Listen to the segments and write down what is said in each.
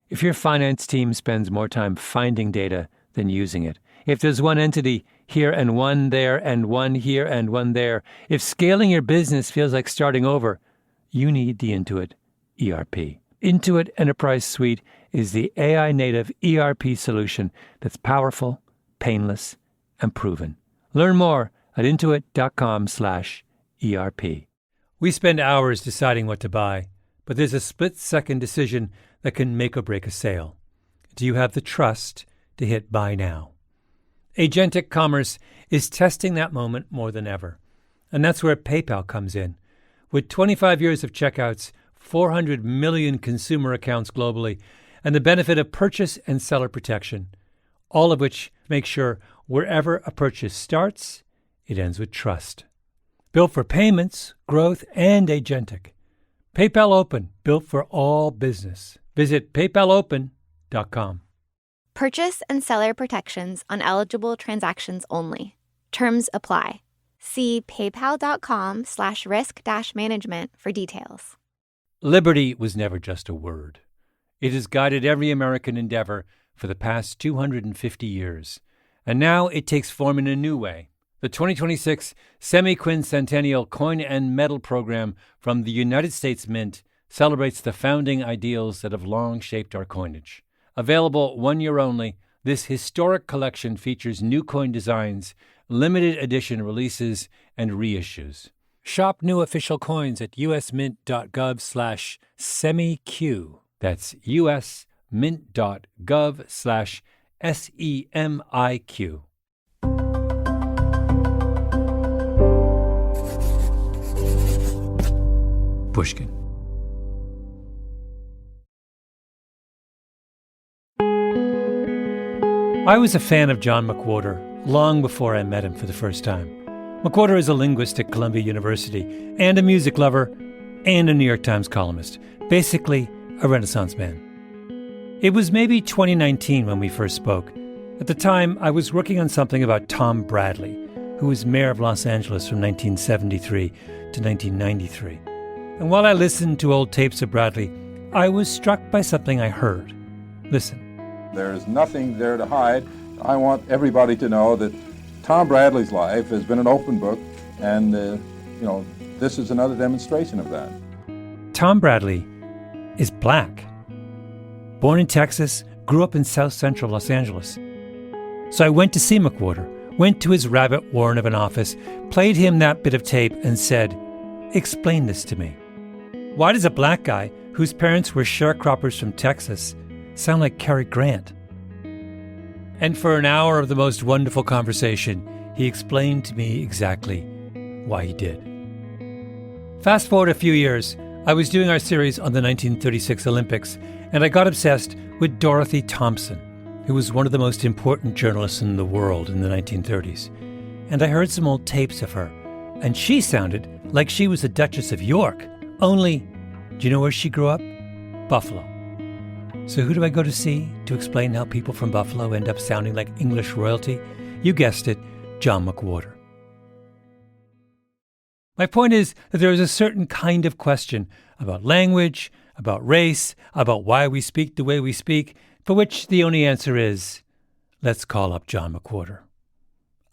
If your finance team spends more time finding data than using it, if there's one entity here and one there and one here and one there, if scaling your business feels like starting over, you need the Intuit ERP. Intuit Enterprise Suite is the AI-native ERP solution that's powerful, painless, and proven. Learn more at intuit.com/ERP. We spend hours deciding what to buy, but there's a split-second decision that can make or break a sale. Do you have the trust to hit buy now? Agentic commerce is testing that moment more than ever. And that's where PayPal comes in. With 25 years of checkouts, 400 million consumer accounts globally, and the benefit of purchase and seller protection, all of which make sure wherever a purchase starts, it ends with trust. Built for payments, growth, and agentic. PayPal Open, built for all business. Visit paypalopen.com. Purchase and seller protections on eligible transactions only. Terms apply. See paypal.com/risk-management for details. Liberty was never just a word. It has guided every American endeavor for the past 250 years. And now it takes form in a new way. The 2026 Semi-Quincentennial Coin and Medal Program from the United States Mint celebrates the founding ideals that have long shaped our coinage. Available 1 year only, this historic collection features new coin designs, limited edition releases, and reissues. Shop new official coins at usmint.gov/semiq. That's usmint.gov/SEMIQ. Pushkin. I was a fan of John McWhorter long before I met him for the first time. McWhorter is a linguist at Columbia University and a music lover and a New York Times columnist, basically a Renaissance man. It was maybe 2019 when we first spoke. At the time, I was working on something about Tom Bradley, who was mayor of Los Angeles from 1973 to 1993. And while I listened to old tapes of Bradley, I was struck by something I heard. Listen. There's nothing there to hide. I want everybody to know that Tom Bradley's life has been an open book, and this is another demonstration of that. Tom Bradley is black. Born in Texas, grew up in South Central Los Angeles. So I went to see McWhorter, went to his rabbit warren of an office, played him that bit of tape, and said, "Explain this to me. Why does a black guy whose parents were sharecroppers from Texas sound like Cary Grant?" And for an hour of the most wonderful conversation, he explained to me exactly why he did. Fast forward a few years, I was doing our series on the 1936 Olympics, and I got obsessed with Dorothy Thompson, who was one of the most important journalists in the world in the 1930s. And I heard some old tapes of her, and she sounded like she was the Duchess of York. Only, do you know where she grew up? Buffalo. So who do I go to see to explain how people from Buffalo end up sounding like English royalty? You guessed it, John McWhorter. My point is that there is a certain kind of question about language, about race, about why we speak the way we speak, for which the only answer is, let's call up John McWhorter.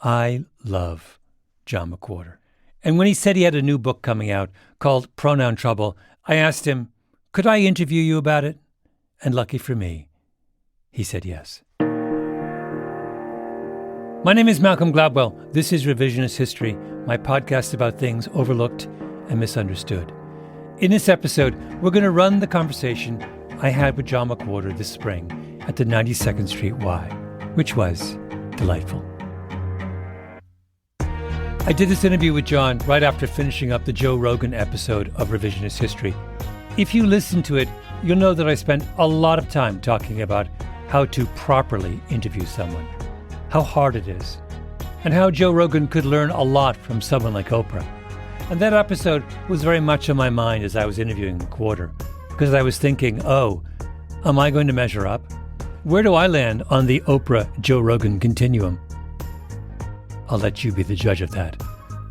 I love John McWhorter. And when he said he had a new book coming out called Pronoun Trouble, I asked him, could I interview you about it? And lucky for me, he said yes. My name is Malcolm Gladwell. This is Revisionist History, my podcast about things overlooked and misunderstood. In this episode, we're going to run the conversation I had with John McWhorter this spring at the 92nd Street Y, which was delightful. I did this interview with John right after finishing up the Joe Rogan episode of Revisionist History. If you listen to it, you'll know that I spent a lot of time talking about how to properly interview someone, how hard it is, and how Joe Rogan could learn a lot from someone like Oprah. And that episode was very much on my mind as I was interviewing McWhorter, because I was thinking, am I going to measure up? Where do I land on the Oprah-Joe Rogan continuum? I'll let you be the judge of that.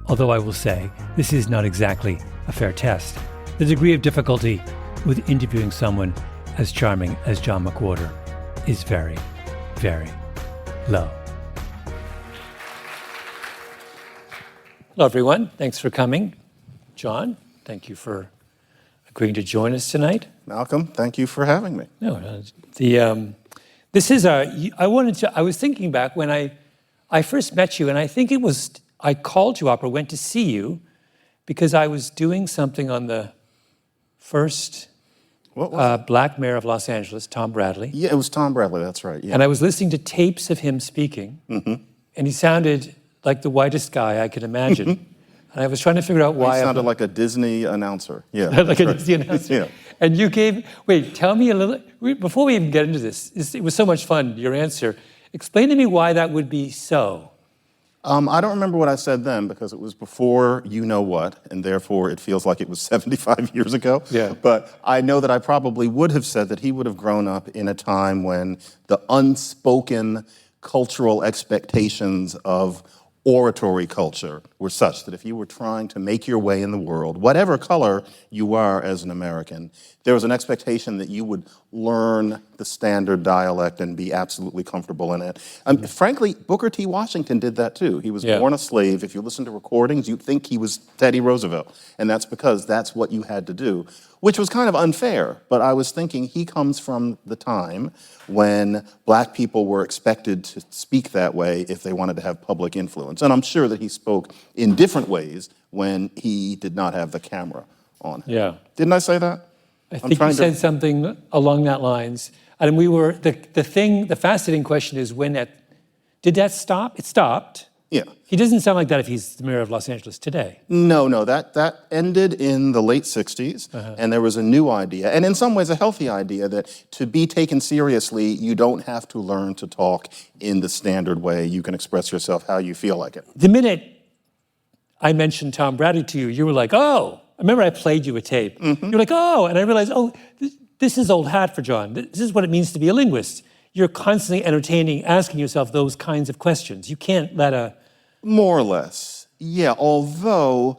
Although I will say, this is not exactly a fair test. The degree of difficulty with interviewing someone as charming as John McWhorter is very, very low. Hello, everyone. Thanks for coming. John, thank you for agreeing to join us tonight. Malcolm, thank you for having me. No, I was thinking back when I first met you, and I think I called you up or went to see you because I was doing something on the first Black mayor of Los Angeles, Tom Bradley. Yeah, it was Tom Bradley, that's right. Yeah. And I was listening to tapes of him speaking, and he sounded like the whitest guy I could imagine. And I was trying to figure out why. He sounded like a Disney announcer. Yeah. Like a Disney announcer. Yeah. And you tell me a little, before we even get into this, it was so much fun, your answer. Explain to me why that would be so. I don't remember what I said then because it was before you know what, and therefore it feels like it was 75 years ago. Yeah. But I know that I probably would have said that he would have grown up in a time when the unspoken cultural expectations of oratory culture were such that if you were trying to make your way in the world, whatever color you are as an American, there was an expectation that you would learn the standard dialect and be absolutely comfortable in it. Frankly, Booker T. Washington did that too. He was born a slave. If you listen to recordings, you'd think he was Teddy Roosevelt. And that's because that's what you had to do, which was kind of unfair. But I was thinking he comes from the time when Black people were expected to speak that way if they wanted to have public influence. And I'm sure that he spoke in different ways when he did not have the camera on him. Yeah. Didn't I say that? I think you said something along that lines. And the fascinating question is did that stop? It stopped. Yeah. He doesn't sound like that if he's the mayor of Los Angeles today. No, that ended in the late 60s, and there was a new idea, and in some ways a healthy idea, that to be taken seriously, you don't have to learn to talk in the standard way. You can express yourself how you feel like it. The minute I mentioned Tom Bradley to you, you were like, oh. I remember I played you a tape. You were like, oh, and I realized, this is old hat for John. This is what it means to be a linguist. You're constantly entertaining, asking yourself those kinds of questions. You can't let More or less, yeah, although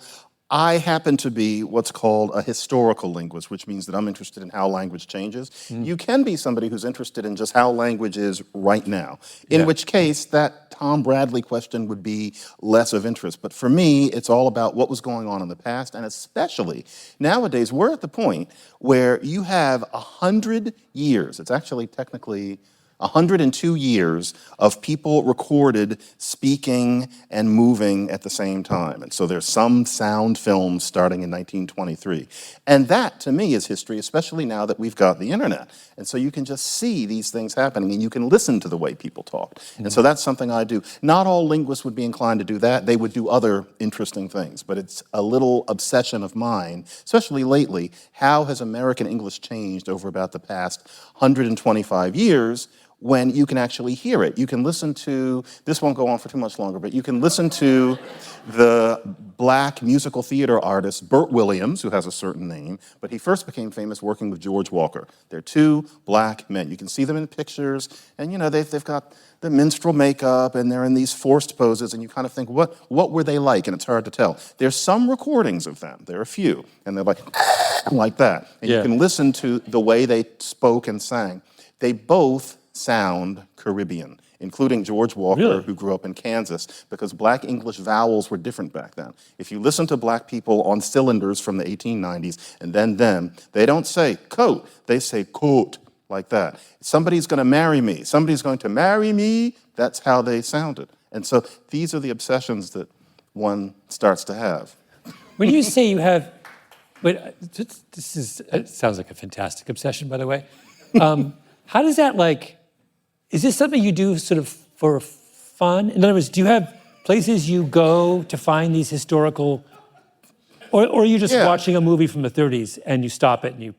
I happen to be what's called a historical linguist, which means that I'm interested in how language changes. You can be somebody who's interested in just how language is right now, in which case that Tom Bradley question would be less of interest. But for me, it's all about what was going on in the past, and especially nowadays, we're at the point where you have 100 years, it's actually technically 102 years of people recorded speaking and moving at the same time. And so there's some sound films starting in 1923. And that, to me, is history, especially now that we've got the internet. And so you can just see these things happening, and you can listen to the way people talk. And so that's something I do. Not all linguists would be inclined to do that. They would do other interesting things. But it's a little obsession of mine, especially lately. How has American English changed over about the past 125 years? When you can actually hear it. You can listen to, this won't go on for too much longer, but you can listen to the Black musical theater artist Burt Williams, who has a certain name, but he first became famous working with George Walker. They're two Black men. You can see them in pictures, and they've got the minstrel makeup, and they're in these forced poses, and you kind of think, what were they like? And it's hard to tell. There's some recordings of them. There are a few, and they're like that. And you can listen to the way they spoke and sang. They both sound Caribbean, including George Walker, who grew up in Kansas, because Black English vowels were different back then. If you listen to Black people on cylinders from the 1890s and then them, they don't say coat, they say coat, like that. Somebody's going to marry me. Somebody's going to marry me. That's how they sounded. And so these are the obsessions that one starts to have. When you say you have, it sounds like a fantastic obsession, by the way. How does that is this something you do sort of for fun? In other words, do you have places you go to find these historical, or are you just watching a movie from the 30s and you stop it and you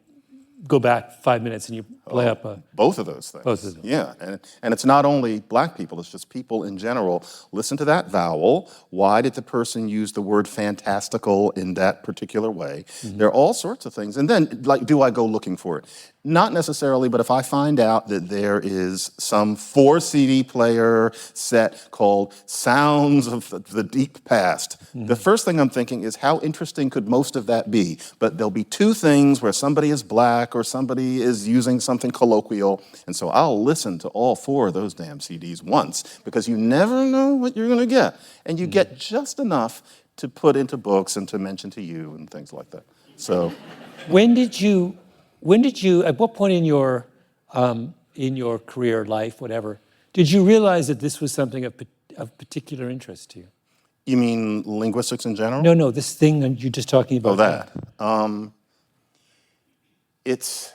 go back 5 minutes and you play up a... Both of those things. Both of them. Yeah, and it's not only Black people, it's just people in general. Listen to that vowel. Why did the person use the word fantastical in that particular way? There are all sorts of things. And then, do I go looking for it? Not necessarily, but if I find out that there is some 4 CD player set called Sounds of the Deep Past, the first thing I'm thinking is how interesting could most of that be? But there'll be 2 things where somebody is black or somebody is using something colloquial, and so I'll listen to all 4 of those damn CDs once, because you never know what you're gonna get. And you get just enough to put into books and to mention to you and things like that. So, When did you, at what point in your career, life, whatever, did you realize that this was something of particular interest to you? you mean linguistics in general? No, this thing that you're just talking about. Oh, that. It's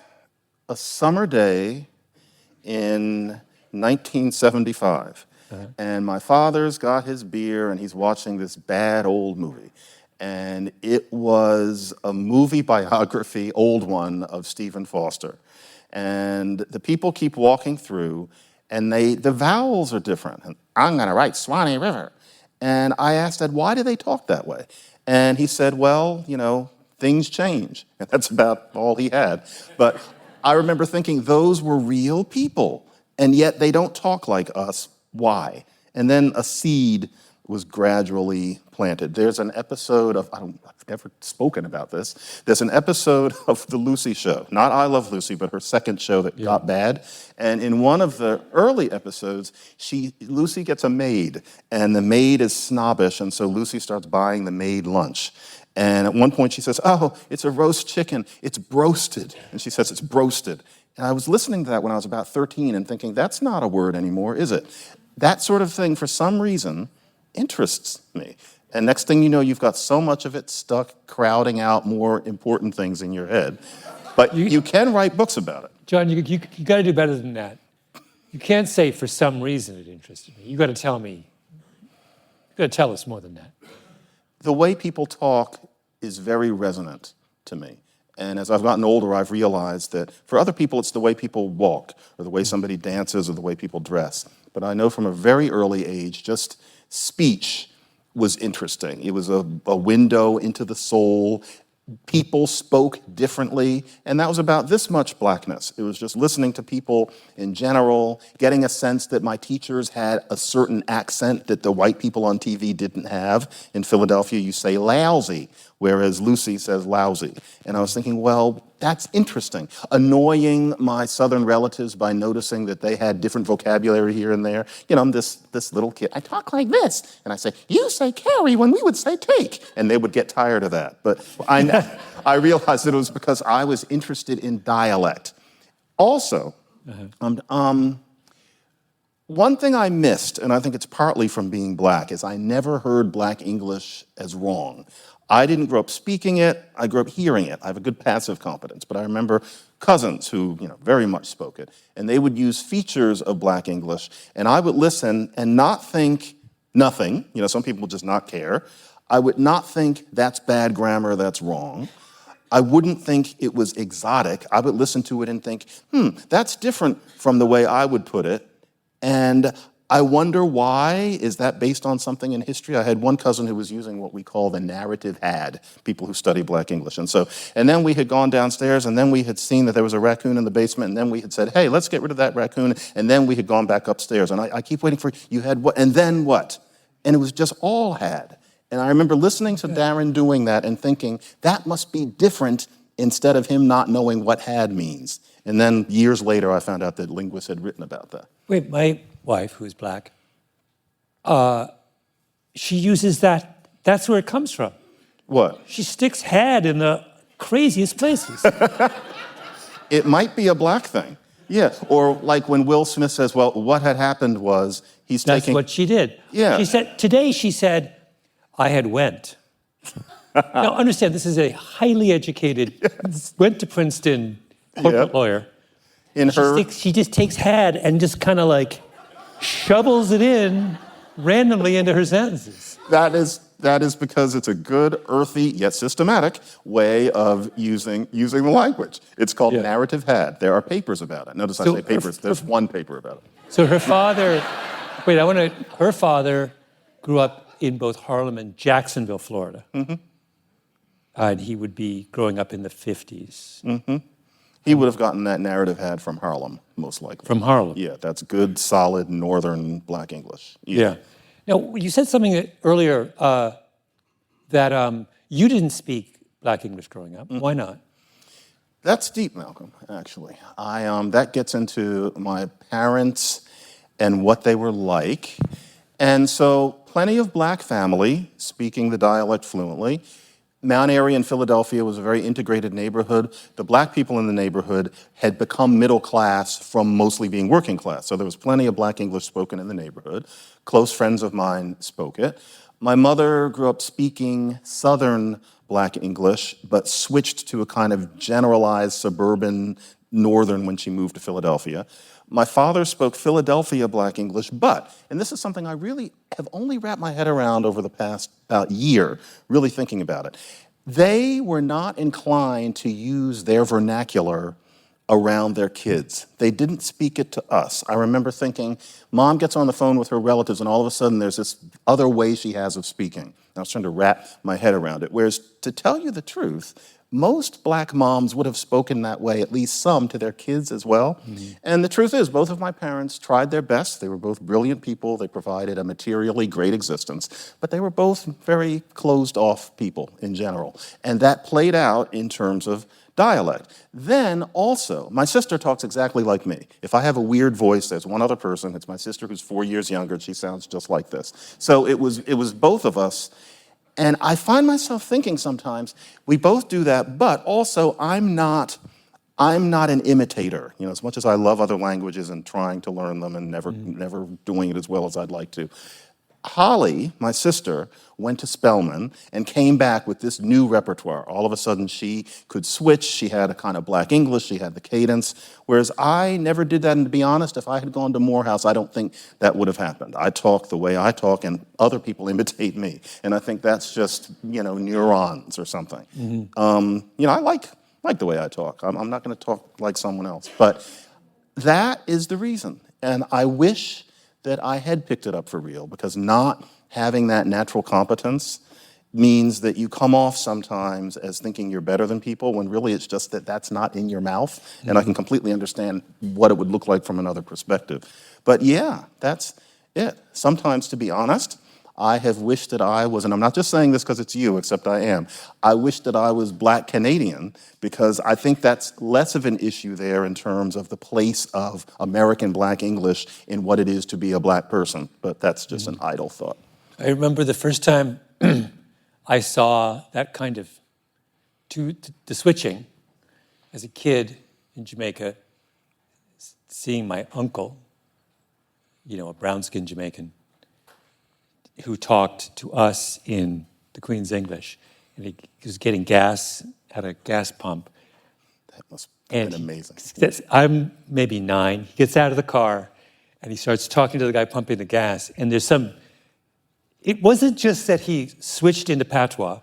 a summer day in 1975, and my father's got his beer and he's watching this bad old movie. And it was a movie biography, old one, of Stephen Foster. And the people keep walking through, and the vowels are different. And I'm gonna write Swanee River. And I asked Dad, why do they talk that way? And he said, well, things change. And that's about all he had. But I remember thinking those were real people, and yet they don't talk like us. Why? And then a seed was gradually planted. There's an episode of, I've never spoken about this, there's an episode of The Lucy Show, not I Love Lucy, but her second show that got bad. And in one of the early episodes, Lucy gets a maid, and the maid is snobbish, and so Lucy starts buying the maid lunch. And at one point she says, oh, it's a roast chicken, it's broasted. And she says, it's broasted. And I was listening to that when I was about 13 and thinking, that's not a word anymore, is it? That sort of thing, for some reason, interests me. And next thing you know, you've got so much of it stuck crowding out more important things in your head. But you can write books about it. John, you got to do better than that. You can't say for some reason it interested me. You got to tell me. You got to tell us more than that. The way people talk is very resonant to me. And as I've gotten older, I've realized that for other people, it's the way people walk, or the way somebody dances, or the way people dress. But I know from a very early age, just speech was interesting. It was a window into the soul. People spoke differently, and that was about this much blackness. It was just listening to people in general, getting a sense that my teachers had a certain accent that the white people on TV didn't have. In Philadelphia, you say lousy, whereas Lucy says lousy. And I was thinking, well, that's interesting. Annoying my southern relatives by noticing that they had different vocabulary here and there. I'm this little kid. I talk like this. And I say, you say carry when we would say take. And they would get tired of that. But I realized that it was because I was interested in dialect. Also, one thing I missed, and I think it's partly from being black, is I never heard black English as wrong. I didn't grow up speaking it, I grew up hearing it. I have a good passive competence, but I remember cousins who, very much spoke it, and they would use features of black English, and I would listen and not think nothing. Some people just not care. I would not think that's bad grammar, that's wrong. I wouldn't think it was exotic. I would listen to it and think, that's different from the way I would put it, and I wonder why. Is that based on something in history? I had one cousin who was using what we call the narrative had, people who study black English. And then we had gone downstairs, and then we had seen that there was a raccoon in the basement, and then we had said, hey, let's get rid of that raccoon, and then we had gone back upstairs. And I keep waiting for, you had what, and then what? And it was just all had. And I remember listening to Darren doing that and thinking, that must be different instead of him not knowing what had means. And then years later, I found out that linguists had written about that. Wait, my wife, who is black, she uses that. That's where it comes from. What? She sticks had in the craziest places. It might be a black thing. Yeah, or like when Will Smith says, well, what had happened was he's That's taking... That's what she did. Yeah. Today she said, I had went. Now, understand, this is a highly educated, went to Princeton corporate lawyer. She just takes had and just kind of like shovels it in randomly into her sentences. That is because it's a good, earthy, yet systematic way of using the language. It's called narrative had. There are papers about it. Notice I say papers. There's one paper about it. So her father, her father grew up in both Harlem and Jacksonville, Florida. Mm-hmm. And he would be growing up in the 50s. Mm-hmm. He would have gotten that narrative had from Harlem, most likely. From Harlem. Yeah, that's good, solid Northern Black English. Yeah. Now, you said something earlier that you didn't speak Black English growing up. Why not? That's deep, Malcolm, actually. That gets into my parents and what they were like. And so plenty of Black family speaking the dialect fluently. Mount Airy in Philadelphia was a very integrated neighborhood. The Black people in the neighborhood had become middle class from mostly being working class. So there was plenty of Black English spoken in the neighborhood. Close friends of mine spoke it. My mother grew up speaking Southern Black English, but switched to a kind of generalized suburban Northern when she moved to Philadelphia. My father spoke Philadelphia Black English, but, and this is something I really have only wrapped my head around over the past about year, really thinking about it. They were not inclined to use their vernacular around their kids. They didn't speak it to us. I remember thinking, Mom gets on the phone with her relatives and all of a sudden there's this other way she has of speaking. I was trying to wrap my head around it. Whereas, to tell you the truth, most Black moms would have spoken that way, at least some, to their kids as well. And the truth is, both of my parents tried their best. They were both brilliant people. They provided a materially great existence. But they were both very closed-off people in general. And that played out in terms of dialect. Then also, my sister talks exactly like me. If I have a weird voice, there's one other person. It's my sister who's 4 years younger, and she sounds just like this. So it was both of us. And I find myself thinking sometimes, we both do that, but also I'm not an imitator. You know, as much as I love other languages and trying to learn them and never doing it as well as I'd like to. Holly, my sister, went to Spelman and came back with this new repertoire. All of a sudden, she could switch. She had a kind of Black English. She had the cadence. Whereas I never did that. And to be honest, if I had gone to Morehouse, I don't think that would have happened. I talk the way I talk, and other people imitate me. And I think that's just, neurons or something. I like the way I talk. I'm not going to talk like someone else. But that is the reason. And I wish that I had picked it up for real, because not having that natural competence means that you come off sometimes as thinking you're better than people, when really it's just that that's not in your mouth. And I can completely understand what it would look like from another perspective. But yeah, that's it. Sometimes, to be honest, I have wished that I was, and I'm not just saying this because it's you, except I am, I wish that I was Black Canadian, because I think that's less of an issue there in terms of the place of American Black English in what it is to be a Black person. But that's just an idle thought. I remember the first time I saw that kind of the switching as a kid in Jamaica, seeing my uncle, a brown-skinned Jamaican, who talked to us in the Queen's English. And he was getting gas at a gas pump. That must have been amazing. I'm maybe 9. He gets out of the car and he starts talking to the guy pumping the gas. And it wasn't just that he switched into patois.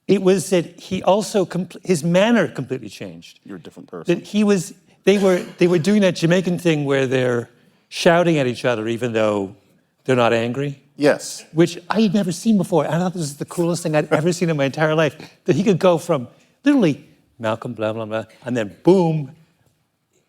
It was that he also, his manner completely changed. You're a different person. That they were doing that Jamaican thing where they're shouting at each other even though they're not angry. Yes. Which I had never seen before. I thought this was the coolest thing I'd ever seen in my entire life. That he could go from literally Malcolm, blah, blah, blah, and then boom.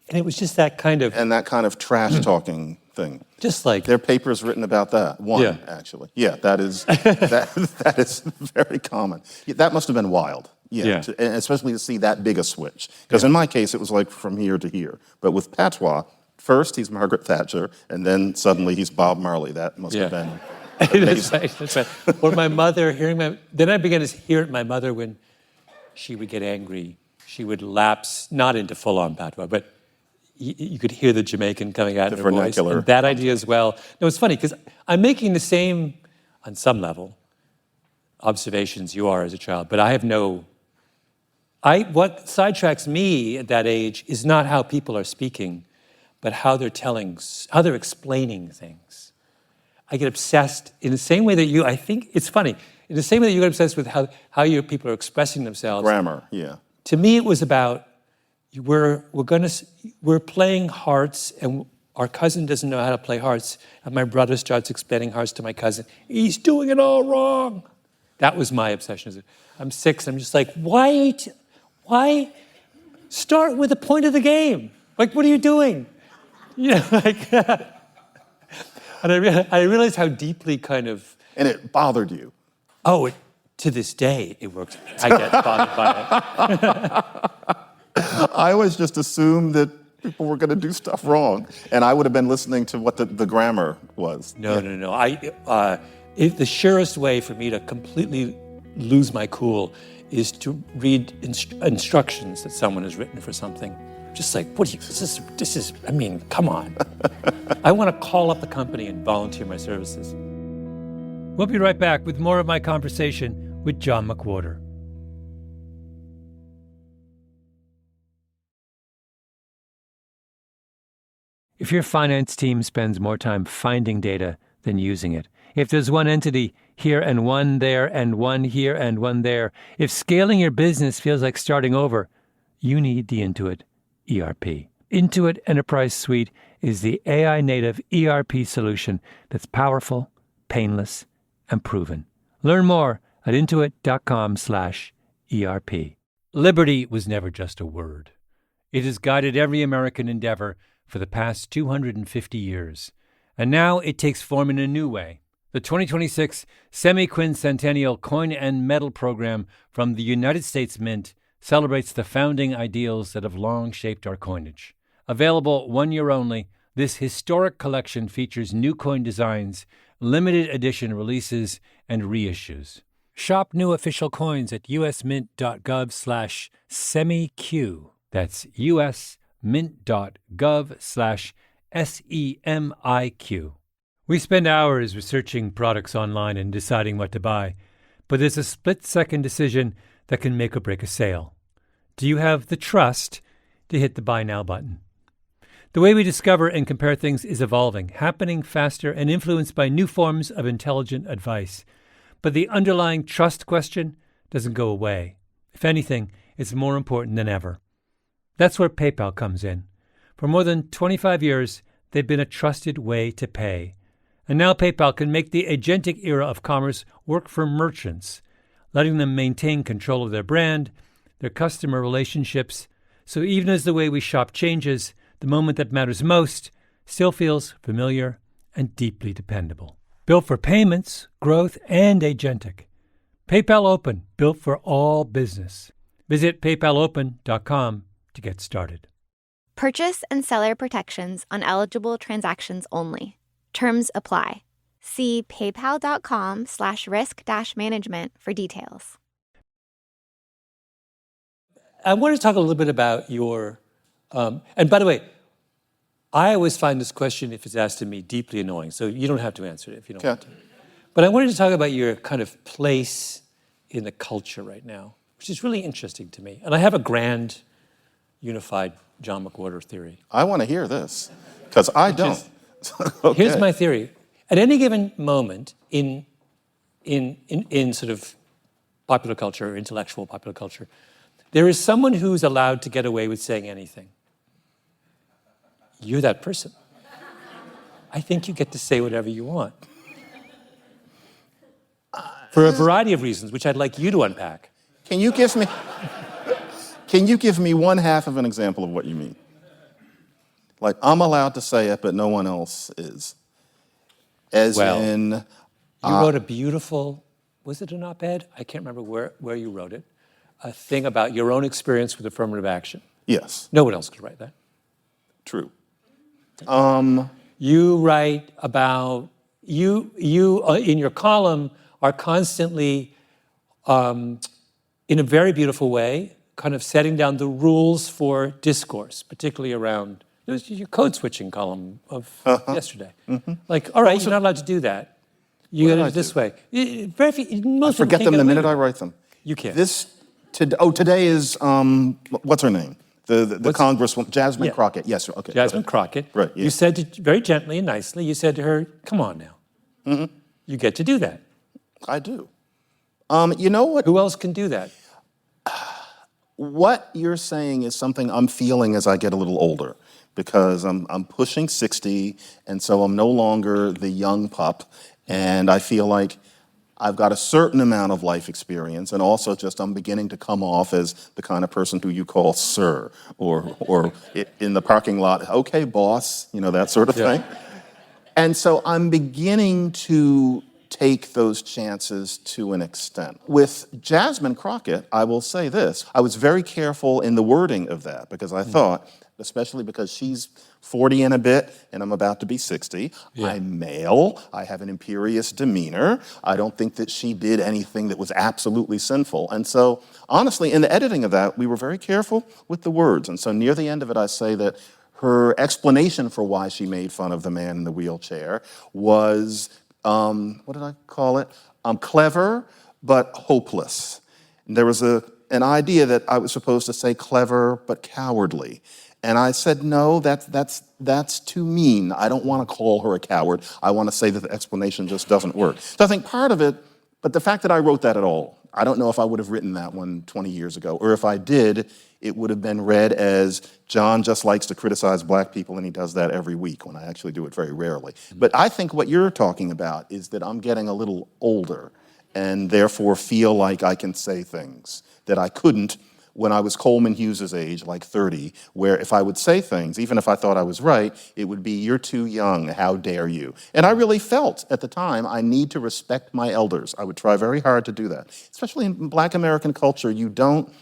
And it was just that kind of... And that kind of trash-talking thing. Just like... There are papers written about that. One, actually. Yeah, that is that is very common. Yeah, that must have been wild. Yeah. And especially to see that big a switch. Because in my case, it was like from here to here. But with patois, first he's Margaret Thatcher, and then suddenly he's Bob Marley. That must have been... That's right. Or my mother, then I began to hear my mother when she would get angry. She would lapse, not into full-on patois, but you could hear the Jamaican coming out in her voice. And that idea as well. No, it's funny, because I'm making the same, on some level, observations you are as a child, but I have what sidetracks me at that age is not how people are speaking, but how they're explaining things. I get obsessed in the same way that I think it's funny, in the same way that you get obsessed with how your people are expressing themselves. Grammar, yeah. To me, it was about, we're playing hearts, and our cousin doesn't know how to play hearts, and my brother starts explaining hearts to my cousin. He's doing it all wrong. That was my obsession. I'm 6, I'm just like, why start with the point of the game. Like, what are you doing? And I realized how deeply kind of... And it bothered you. Oh, to this day, it works. I get bothered by it. I always just assumed that people were going to do stuff wrong, and I would have been listening to what the grammar was. No. The surest way for me to completely lose my cool is to read instructions that someone has written for something. Just like, this is, I mean, come on. I want to call up the company and volunteer my services. We'll be right back with more of my conversation with John McWhorter. If your finance team spends more time finding data than using it, if there's one entity here and one there and one here and one there, if scaling your business feels like starting over, you need the Intuit ERP. Intuit Enterprise Suite is the AI-native ERP solution that's powerful, painless, and proven. Learn more at intuit.com/ERP. Liberty was never just a word. It has guided every American endeavor for the past 250 years. And now it takes form in a new way. The 2026 Semi-Quincentennial Coin and Medal Program from the United States Mint celebrates the founding ideals that have long shaped our coinage. Available 1 year only, this historic collection features new coin designs, limited edition releases, and reissues. Shop new official coins at usmint.gov/semiq. That's usmint.gov/SEMIQ. We spend hours researching products online and deciding what to buy, but there's a split-second decision that can make or break a sale. Do you have the trust to hit the buy now button? The way we discover and compare things is evolving, happening faster and influenced by new forms of intelligent advice. But the underlying trust question doesn't go away. If anything, it's more important than ever. That's where PayPal comes in. For more than 25 years, they've been a trusted way to pay. And now PayPal can make the agentic era of commerce work for merchants, letting them maintain control of their brand, their customer relationships, so even as the way we shop changes, the moment that matters most still feels familiar and deeply dependable. Built for payments, growth, and agentic. PayPal Open, built for all business. Visit paypalopen.com to get started. Purchase and seller protections on eligible transactions only. Terms apply. See paypal.com/risk-management for details. I want to talk a little bit about your, and by the way, I always find this question, if it's asked to me, deeply annoying, so you don't have to answer it if you don't want to. But I wanted to talk about your kind of place in the culture right now, which is really interesting to me. And I have a grand, unified John McWhorter theory. I want to hear this, because I don't. Okay. Here's my theory. At any given moment in sort of popular culture, or intellectual popular culture, there is someone who's allowed to get away with saying anything. You're that person. I think you get to say whatever you want. For a variety of reasons, which I'd like you to unpack. Can you give me one half of an example of what you mean? Like, I'm allowed to say it, but no one else is. You wrote a beautiful, was it an op-ed? I can't remember where you wrote it. A thing about your own experience with affirmative action. Yes. No one else could write that. True. You write about, you in your column are constantly, in a very beautiful way, kind of setting down the rules for discourse, particularly around, it was your code switching column of yesterday. Mm-hmm. Like, all right, you're not allowed to do that. You got to do it this way. Very few, I forget them the minute I write them. You can't. Today is, what's her name? The Congresswoman, Jasmine Crockett. Yes, okay. Jasmine Crockett. Right, yeah. You said very gently and nicely, you said to her, come on now. Mm-hmm. You get to do that. I do. You know what? Who else can do that? What you're saying is something I'm feeling as I get a little older, because I'm pushing 60, and so I'm no longer the young pup, and I feel like I've got a certain amount of life experience, and also just I'm beginning to come off as the kind of person who you call sir, or in the parking lot, okay, boss, that sort of thing. And so I'm beginning to take those chances to an extent. With Jasmine Crockett, I will say this. I was very careful in the wording of that because I thought, especially because she's 40 and a bit, and I'm about to be 60. Yeah. I'm male. I have an imperious demeanor. I don't think that she did anything that was absolutely sinful. And so, honestly, in the editing of that, we were very careful with the words. And so near the end of it, I say that her explanation for why she made fun of the man in the wheelchair was, what did I call it? Clever, but hopeless. And there was an idea that I was supposed to say clever, but cowardly. And I said, no, that's too mean. I don't want to call her a coward. I want to say that the explanation just doesn't work. So I think part of it, but the fact that I wrote that at all, I don't know if I would have written that one 20 years ago, or if I did, it would have been read as John just likes to criticize black people and he does that every week, when I actually do it very rarely. But I think what you're talking about is that I'm getting a little older and therefore feel like I can say things that I couldn't when I was Coleman Hughes's age, like 30, where if I would say things, even if I thought I was right, it would be, you're too young, how dare you? And I really felt at the time, I need to respect my elders. I would try very hard to do that. Especially in Black American culture, you don't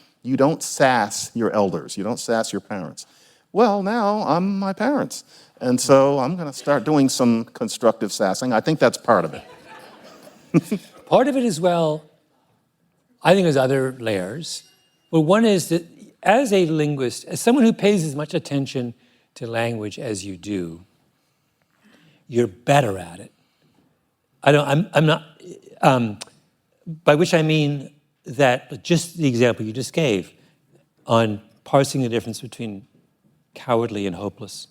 sass your elders, you don't sass your parents. Well, now I'm my parents, and so I'm gonna start doing some constructive sassing. I think that's part of it. Part of it as well, I think there's other layers. Well, one is that as a linguist, as someone who pays as much attention to language as you do, you're better at it. I'm not, by which I mean that just the example you just gave on parsing the difference between cowardly and hopeless,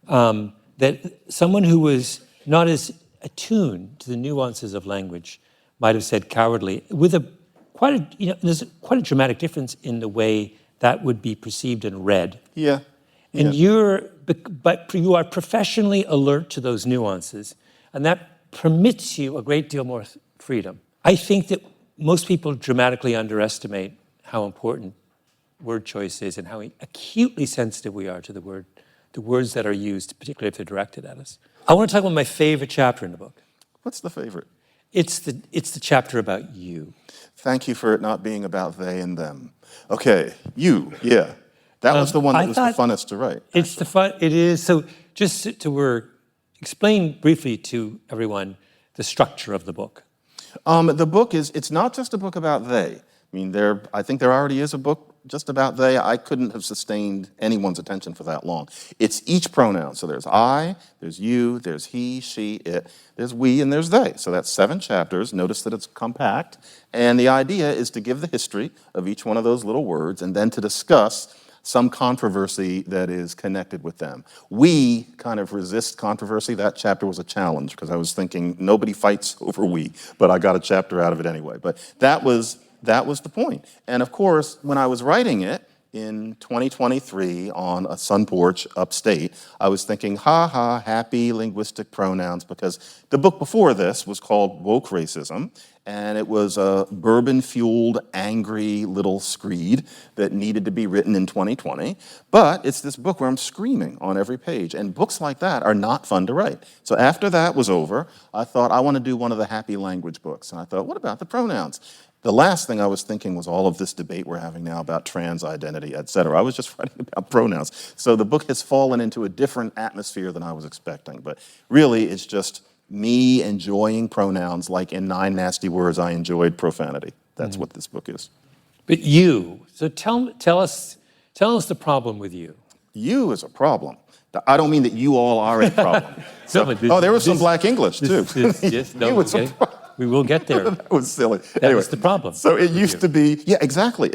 that someone who was not as attuned to the nuances of language might have said cowardly with there's quite a dramatic difference in the way that would be perceived and read. Yeah. And you are professionally alert to those nuances, and that permits you a great deal more freedom. I think that most people dramatically underestimate how important word choice is and how acutely sensitive we are to the words that are used, particularly if they're directed at us. I want to talk about my favorite chapter in the book. What's the favorite? It's the chapter about you. Thank you for it not being about they and them. Okay, you, yeah. That was the one that was the funnest to write. It is. So just to explain briefly to everyone the structure of the book. The book it's not just a book about they. I mean, I think there already is a book just about they. I couldn't have sustained anyone's attention for that long. It's each pronoun. So there's I, there's you, there's he, she, it, there's we, and there's they. So that's 7 chapters. Notice that it's compact. And the idea is to give the history of each one of those little words and then to discuss some controversy that is connected with them. We kind of resist controversy. That chapter was a challenge because I was thinking nobody fights over we, but I got a chapter out of it anyway. But that was the point. And of course, when I was writing it in 2023 on a sun porch upstate, I was thinking, happy linguistic pronouns, because the book before this was called Woke Racism, and it was a bourbon-fueled, angry little screed that needed to be written in 2020. But it's this book where I'm screaming on every page, and books like that are not fun to write. So after that was over, I thought, I want to do one of the happy language books. And I thought, what about the pronouns? The last thing I was thinking was all of this debate we're having now about trans identity, et cetera. I was just writing about pronouns. So the book has fallen into a different atmosphere than I was expecting. But really, it's just me enjoying pronouns like in 9 Nasty Words I enjoyed profanity. That's what this book is. But you, so tell us the problem with you. You is a problem. I don't mean that you all are a problem. There was some Black English, too. We will get there. That was silly. That was the problem. So it used to be, yeah, exactly.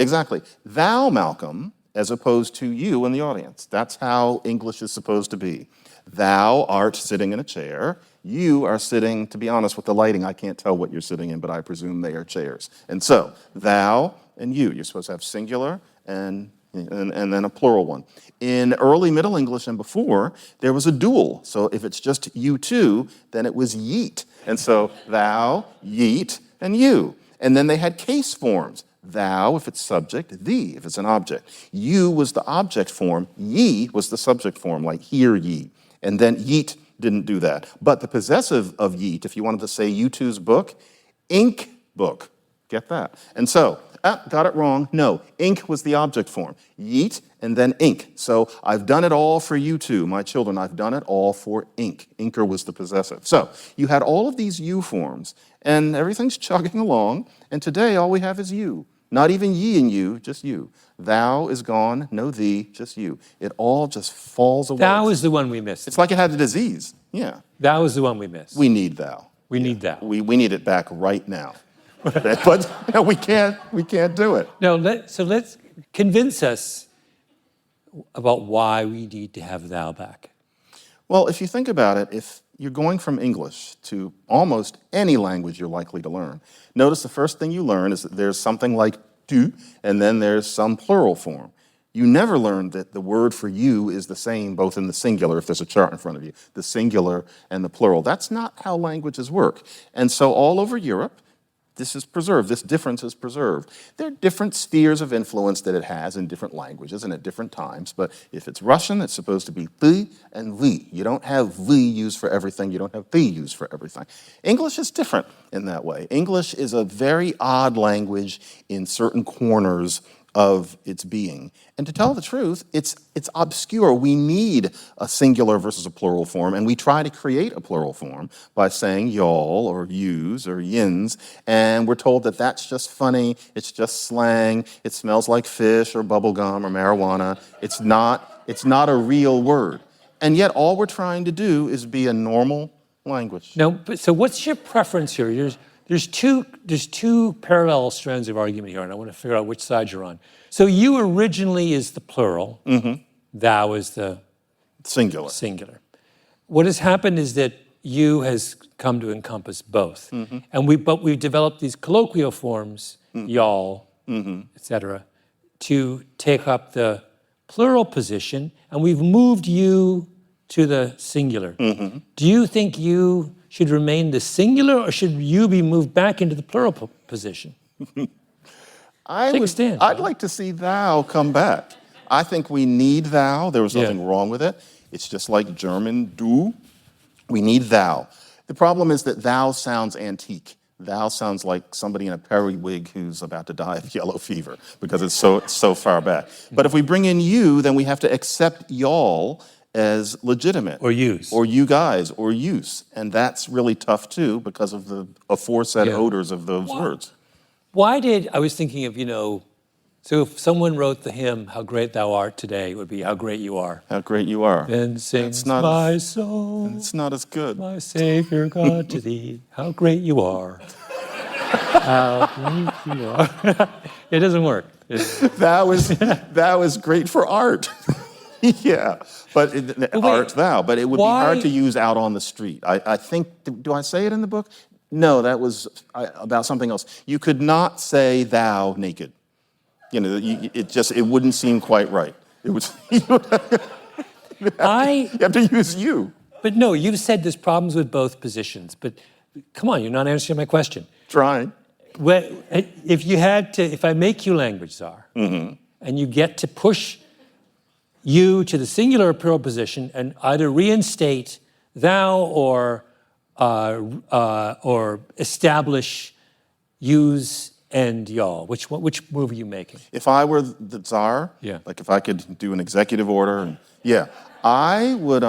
Thou, Malcolm, as opposed to you in the audience. That's how English is supposed to be. Thou art sitting in a chair. You are sitting, to be honest with the lighting, I can't tell what you're sitting in, but I presume they are chairs. And so, thou and you, you're supposed to have singular and and then a plural one. In early Middle English and before, there was a dual. So if it's just you two, then it was yeet. And so thou, yeet, and you. And then they had case forms. Thou, if it's subject, thee, if it's an object. You was the object form, ye was the subject form, like hear ye. And then yeet didn't do that. But the possessive of yeet, if you wanted to say you two's book, ink book. Get that? And so, got it wrong. No, ink was the object form. Yeet and then ink. So I've done it all for you two, my children. I've done it all for ink. Inker was the possessive. So you had all of these you forms, and everything's chugging along. And today all we have is you. Not even ye and you, just you. Thou is gone, no thee, just you. It all just falls away. Thou is the one we missed. It's like it had a disease. Yeah. Thou is the one we missed. We need thou. We need thou. We need it back right now. But we can't do it. No, let's convince us about why we need to have thou back. Well, if you think about it, if you're going from English to almost any language you're likely to learn, notice the first thing you learn is that there's something like tu, and then there's some plural form. You never learn that the word for you is the same both in the singular, if there's a chart in front of you, the singular and the plural. That's not how languages work. And so all over Europe, this is preserved, this difference is preserved. There are different spheres of influence that it has in different languages and at different times, but if it's Russian, it's supposed to be ты and вы. You don't have вы used for everything, you don't have ты used for everything. English is different in that way. English is a very odd language in certain corners of its being. And to tell the truth, it's obscure. We need a singular versus a plural form, and we try to create a plural form by saying y'all or yous or yins, and we're told that that's just funny, it's just slang, it smells like fish or bubblegum or marijuana. It's not a real word. And yet all we're trying to do is be a normal language. No, but so what's your preference here? There's two parallel strands of argument here, and I want to figure out which side you're on. So you originally is the plural, thou is the singular. What has happened is that you has come to encompass both, but we've developed these colloquial forms, y'all, etc., to take up the plural position, and we've moved you to the singular. Do you think you should remain the singular, or should you be moved back into the plural position? Take a stand. I'd like to see thou come back. I think we need thou. There was nothing wrong with it. It's just like German du. We need thou. The problem is that thou sounds antique. Thou sounds like somebody in a periwig who's about to die of yellow fever because it's so far back. But if we bring in you, then we have to accept y'all as legitimate. Or use. Or you guys, or use. And that's really tough too because of the aforesaid odors of those words. I was thinking of, so if someone wrote the hymn, How Great Thou Art Today, it would be How Great You Are. How great you are. Then sings my soul, it's not as good. my Savior God to thee, how great you are. How great you are. It doesn't work. That was great for art. Yeah, but art thou. But it would be hard to use out on the street. I think, do I say it in the book? No, that was about something else. You could not say thou naked. It wouldn't seem quite right. It was. You have to use you. But no, you've said there's problems with both positions. But come on, you're not answering my question. Trying. If I make you language czar, and you get to push you to the singular or plural position and either reinstate thou or establish use and y'all, which move are you making? If I were the czar, like if I could do an executive order, I would.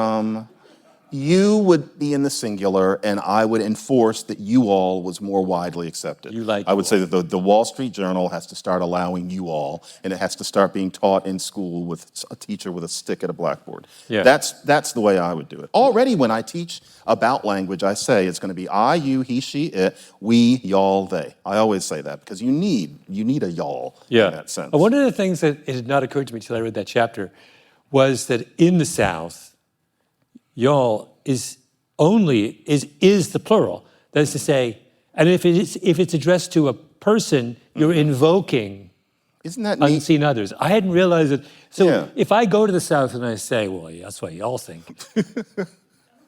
You would be in the singular, and I would enforce that you all was more widely accepted. I would say that the Wall Street Journal has to start allowing you all, and it has to start being taught in school with a teacher with a stick at a blackboard. Yeah. That's the way I would do it. Already when I teach about language, I say it's going to be I, you, he, she, it, we, y'all, they. I always say that because you need a y'all in that sense. One of the things that it had not occurred to me until I read that chapter was that in the South, y'all is the plural. That is to say, and if it's addressed to a person, you're invoking Isn't that neat? unseen others. I hadn't realized it. So Yeah. if I go to the South and I say, well, yeah, that's what y'all think,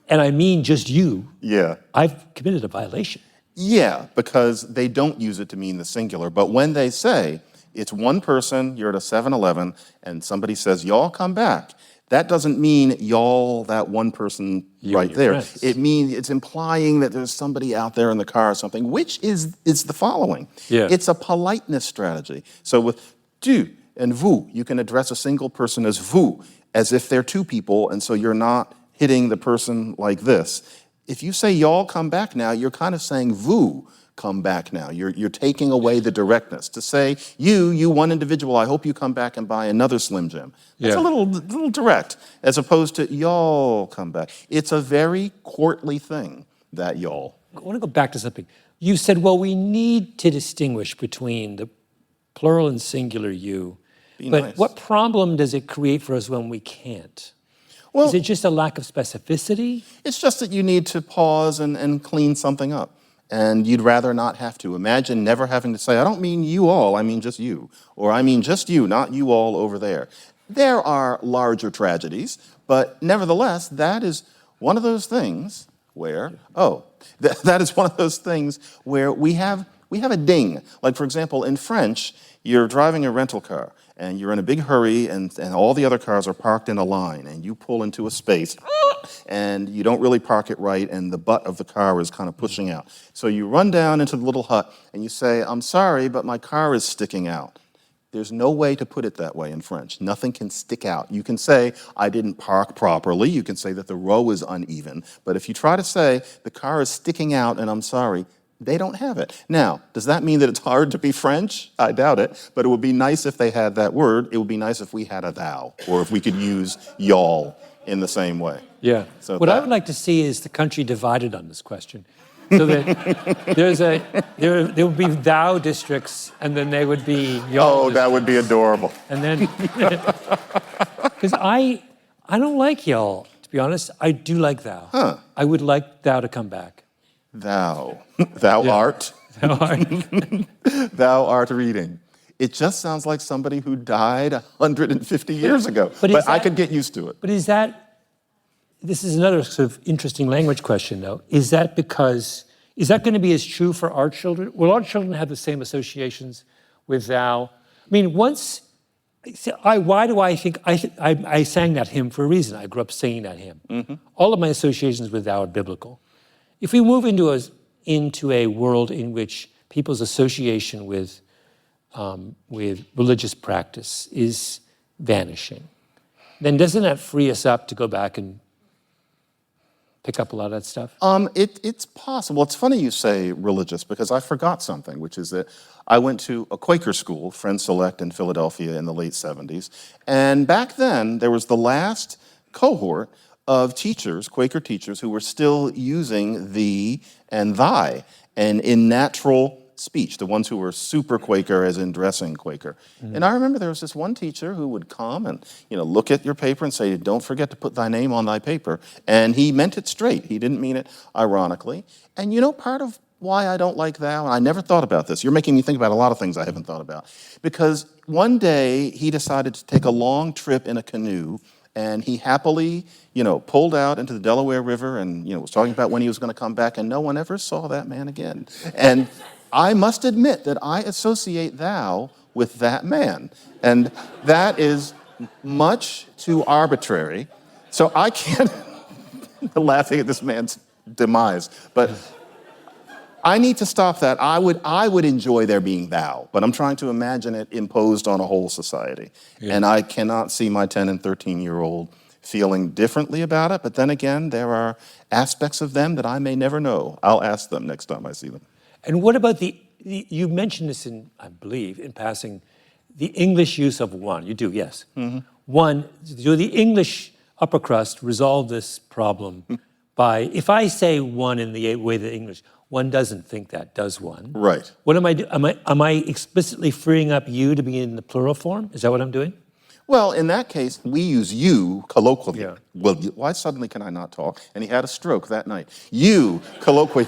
and I mean just you, Yeah. I've committed a violation. Yeah, because they don't use it to mean the singular. But when they say it's one person, you're at a 7-Eleven, and somebody says, y'all come back, that doesn't mean y'all, that one person You and right your there. friends. It means it's implying that there's somebody out there in the car or something, which is the following. Yeah. It's a politeness strategy. So with tu and vous, you can address a single person as vous, as if they're two people, and so you're not hitting the person like this. If you say y'all come back now, you're kind of saying vous come back now. You're taking away the directness. To say you one individual, I hope you come back and buy another Slim Jim. That's Yeah. a little direct, as opposed to y'all come back. It's a very courtly thing, that y'all. I want to go back to something. You said, well, we need to distinguish between the plural and singular you. Be But nice. what problem does it create for us when we can't? Well, Is it just a lack of specificity? it's just that you need to pause and clean something up. And you'd rather not have to. Imagine never having to say, I don't mean you all, I mean just you. Or I mean just you, not you all over there. There are larger tragedies, but nevertheless, that is one of those things where, that is one of those things where we have a ding. Like, for example, in French, you're driving a rental car, and you're in a big hurry, and all the other cars are parked in a line, and you pull into a space, and you don't really park it right, and the butt of the car is kind of pushing out. So you run down into the little hut, and you say, I'm sorry, but my car is sticking out. There's no way to put it that way in French. Nothing can stick out. You can say, I didn't park properly. You can say that the row is uneven. But if you try to say, the car is sticking out and I'm sorry, they don't have it. Now, does that mean that it's hard to be French? I doubt it. But it would be nice if they had that word. It would be nice if we had a thou, or if we could use y'all in the same way. Yeah. So What I would like to see is the country divided on this question. So that there would be thou districts, and then there would be y'all. Oh, that would be adorable. And then, because I don't like y'all, to be honest. I do like thou. Huh. I would like thou to come back. Thou. Thou art. Thou art. Thou art reading. It just sounds like somebody who died 150 years ago. But But is I that- could get used to it. But is that, this is another sort of interesting language question, though. Is that going to be as true for our children? Will our children have the same associations with thou? I mean, why do I think, I sang that hymn for a reason. I grew up singing that hymn. Mm-hmm. All of my associations with thou are biblical. If we move into a world in which people's association with religious practice is vanishing, then doesn't that free us up to go back and pick up a lot of that stuff? It's possible. It's funny you say religious, because I forgot something, which is that I went to a Quaker school, Friends Select in Philadelphia in the late 70s. And back then, there was the last cohort of teachers, Quaker teachers, who were still using thee and thy, and in natural speech, the ones who were super Quaker, as in dressing Quaker. And I remember there was this one teacher who would come and look at your paper and say, don't forget to put thy name on thy paper. And he meant it straight. He didn't mean it ironically. And part of why I don't like thou, and I never thought about this. You're making me think about a lot of things I haven't thought about. Because one day he decided to take a long trip in a canoe, and he happily, pulled out into the Delaware River and, was talking about when he was going to come back, and no one ever saw that man again. And I must admit that I associate thou with that man. And that is much too arbitrary. So I can't, laughing at this man's demise, but I need to stop that. I would enjoy there being thou, but I'm trying to imagine it imposed on a whole society. Yeah. And I cannot see my 10 and 13-year-old feeling differently about it, but then again, there are aspects of them that I may never know. I'll ask them next time I see them. And what about you mentioned this I believe, in passing, the English use of one. You do, yes. Mm-hmm. One, do the English upper crust resolve this problem by, if I say one in the way that English, one doesn't think that, does one? Right. What am I doing? Am I explicitly freeing up you to be in the plural form? Is that what I'm doing? Well, in that case, we use you colloquially. Yeah. Well, why suddenly can I not talk? And he had a stroke that night. You colloquially.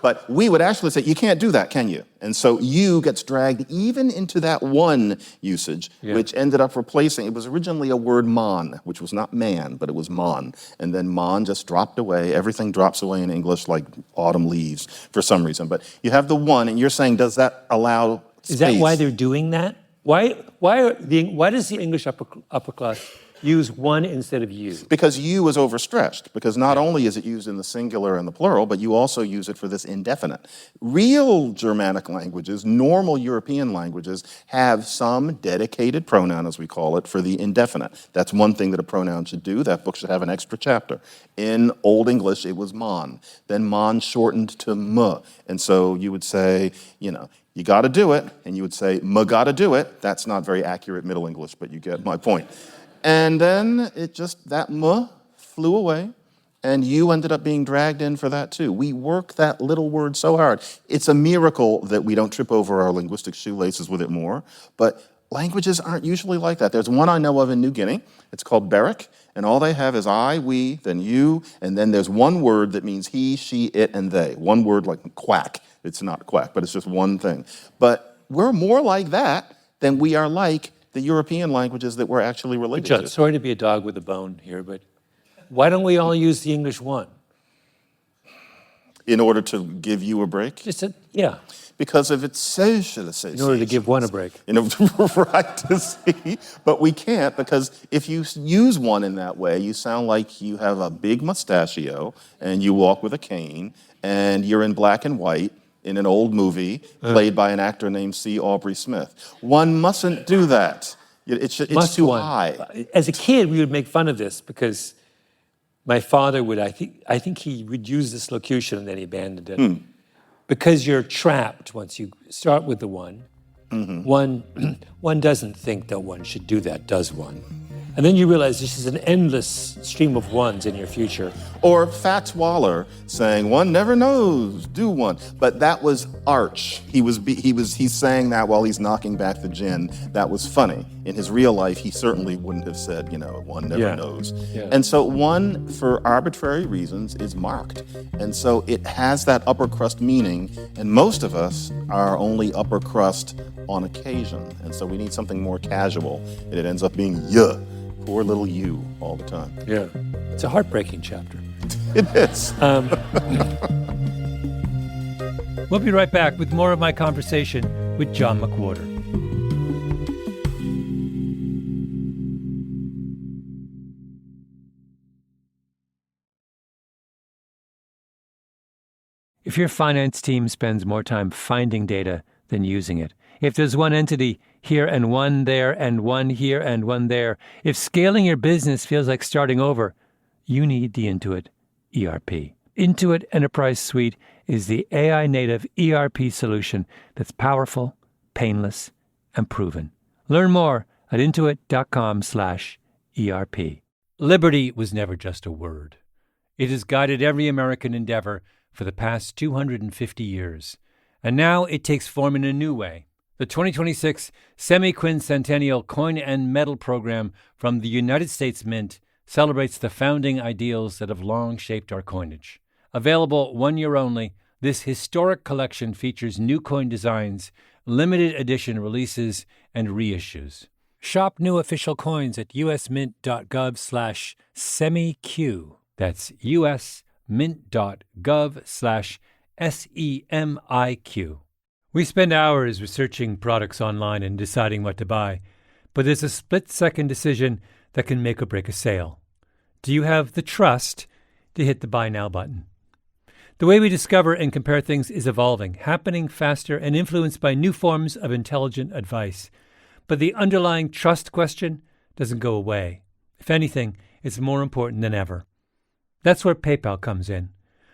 But we would actually say, you can't do that, can you? And so you gets dragged even into that one usage, which ended up replacing, it was originally a word mon, which was not man, but it was mon. And then mon just dropped away. Everything drops away in English like autumn leaves for some reason. But you have the one, and you're saying, does that allow space? Is that why they're doing that? Why does the English upper class use one instead of you? Because you is overstretched, because not only is it used in the singular and the plural, but you also use it for this indefinite. Real Germanic languages, normal European languages, have some dedicated pronoun, as we call it, for the indefinite. That's one thing that a pronoun should do. That book should have an extra chapter. In Old English, it was mon. Then mon shortened to m. And so you would say, you got to do it, and you would say, "ma gotta do it." That's not very accurate Middle English, but you get my point. And then that "ma" flew away, and you ended up being dragged in for that too. We work that little word so hard. It's a miracle that we don't trip over our linguistic shoelaces with it more, but languages aren't usually like that. There's one I know of in New Guinea. It's called Berwick, and all they have is I, we, then you, and then there's one word that means he, she, it, and they. One word like quack. It's not quack, but it's just one thing. But we're more like that than we are like the European languages that we're actually related John, to. sorry to be a dog with a bone here, but why don't we all use the English one? In order to give you a break? Yeah. Because of its social association. In order to give one a break. Right, to see. But we can't, because if you use one in that way, you sound like you have a big mustachio, and you walk with a cane, and you're in black and white, in an old movie played by an actor named C. Aubrey Smith. One mustn't do that. It's too high. As a kid, we would make fun of this because my father would, I think he would use this locution and then he abandoned it. Because you're trapped once you start with the one. One doesn't think that one should do that, does one? And then you realize this is an endless stream of ones in your future. Or Fats Waller saying, "One never knows, do one." But that was arch. He's saying that while he's knocking back the gin. That was funny. In his real life, he certainly wouldn't have said, "One never knows." Yeah. And so one, for arbitrary reasons, is marked. And so it has that upper crust meaning, and most of us are only upper crust on occasion. And so we need something more casual, and it ends up being "yuh." Poor little you all the time. Yeah. It's a heartbreaking chapter. It is. We'll be right back with more of my conversation with John McWhorter. If your finance team spends more time finding data than using it, if there's one entity here and one there and one here and one there, if scaling your business feels like starting over, you need the Intuit ERP. Intuit Enterprise Suite is the AI-native ERP solution that's powerful, painless, and proven. Learn more at intuit.com/ERP. Liberty was never just a word. It has guided every American endeavor for the past 250 years. And now it takes form in a new way. The 2026 Semi-Quincentennial Coin and Medal Program from the United States Mint celebrates the founding ideals that have long shaped our coinage. Available 1 year only, this historic collection features new coin designs, limited edition releases, and reissues. Shop new official coins at usmint.gov/semiq. That's usmint.gov/SEMIQ. We spend hours researching products online and deciding what to buy, but there's a split-second decision that can make or break a sale. Do you have the trust to hit the Buy Now button? The way we discover and compare things is evolving, happening faster and influenced by new forms of intelligent advice. But the underlying trust question doesn't go away. If anything, it's more important than ever. That's where PayPal comes in.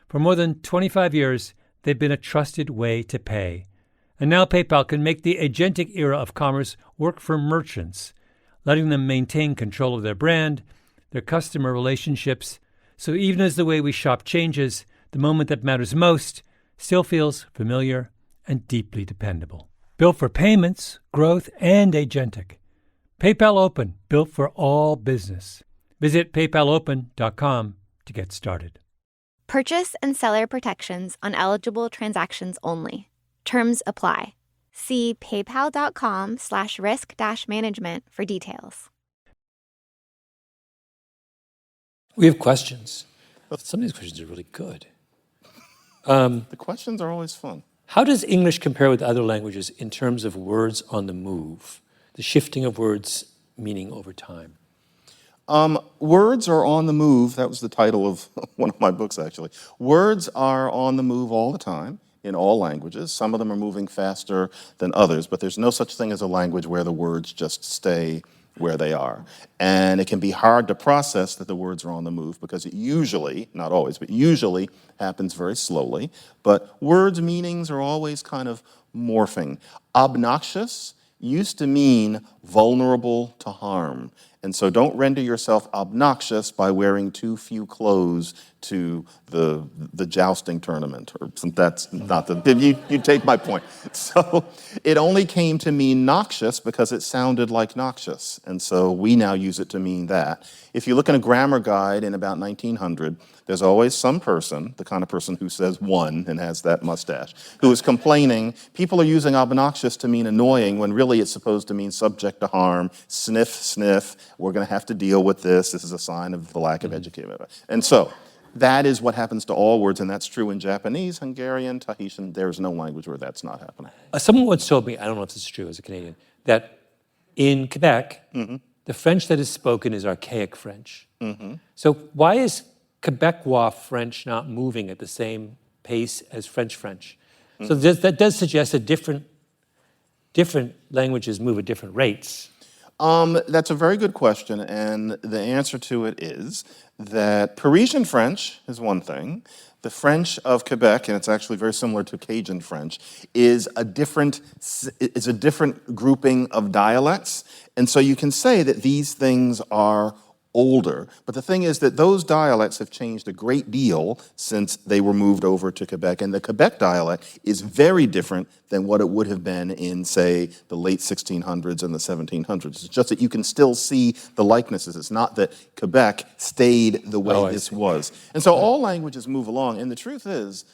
For more than 25 years, they've been a trusted way to pay. And now PayPal can make the agentic era of commerce work for merchants, letting them maintain control of their brand, their customer relationships, so even as the way we shop changes, the moment that matters most still feels familiar and deeply dependable. Built for payments, growth, and agentic, PayPal Open, built for all business. Visit paypalopen.com to get started. Purchase and seller protections on eligible transactions only. Terms apply. See paypal.com/risk-management for details. We have questions. Some of these questions are really good. The questions are always fun. How does English compare with other languages in terms of words on the move? The shifting of words meaning over time. Words are on the move. That was the title of one of my books, actually. Words are on the move all the time in all languages. Some of them are moving faster than others, but there's no such thing as a language where the words just stay where they are. And it can be hard to process that the words are on the move because it usually, not always, but usually happens very slowly. But words' meanings are always kind of morphing. Obnoxious used to mean vulnerable to harm. And so don't render yourself obnoxious by wearing too few clothes to the jousting tournament. Or that's not you take my point. So it only came to mean noxious because it sounded like noxious. And so we now use it to mean that. If you look in a grammar guide in about 1900, there's always some person, the kind of person who says one and has that mustache, who is complaining, people are using obnoxious to mean annoying when really it's supposed to mean subject to harm, sniff, sniff, we're going to have to deal with this is a sign of the lack of education. And so that is what happens to all words, and that's true in Japanese, Hungarian, Tahitian. There's no language where that's not happening. Someone once told me, I don't know if this is true as a Canadian, that in Quebec, the French that is spoken is archaic French. So why is Quebecois French not moving at the same pace as French? So that does suggest that different languages move at different rates. That's a very good question, and the answer to it is that Parisian French is one thing. The French of Quebec, and it's actually very similar to Cajun French, is a different grouping of dialects. And so you can say that these things are older. But the thing is that those dialects have changed a great deal since they were moved over to Quebec. And the Quebec dialect is very different than what it would have been in, say, the late 1600s and the 1700s. It's just that you can still see the likenesses. It's not that Quebec stayed the way this was. And so all languages move along. And the truth is,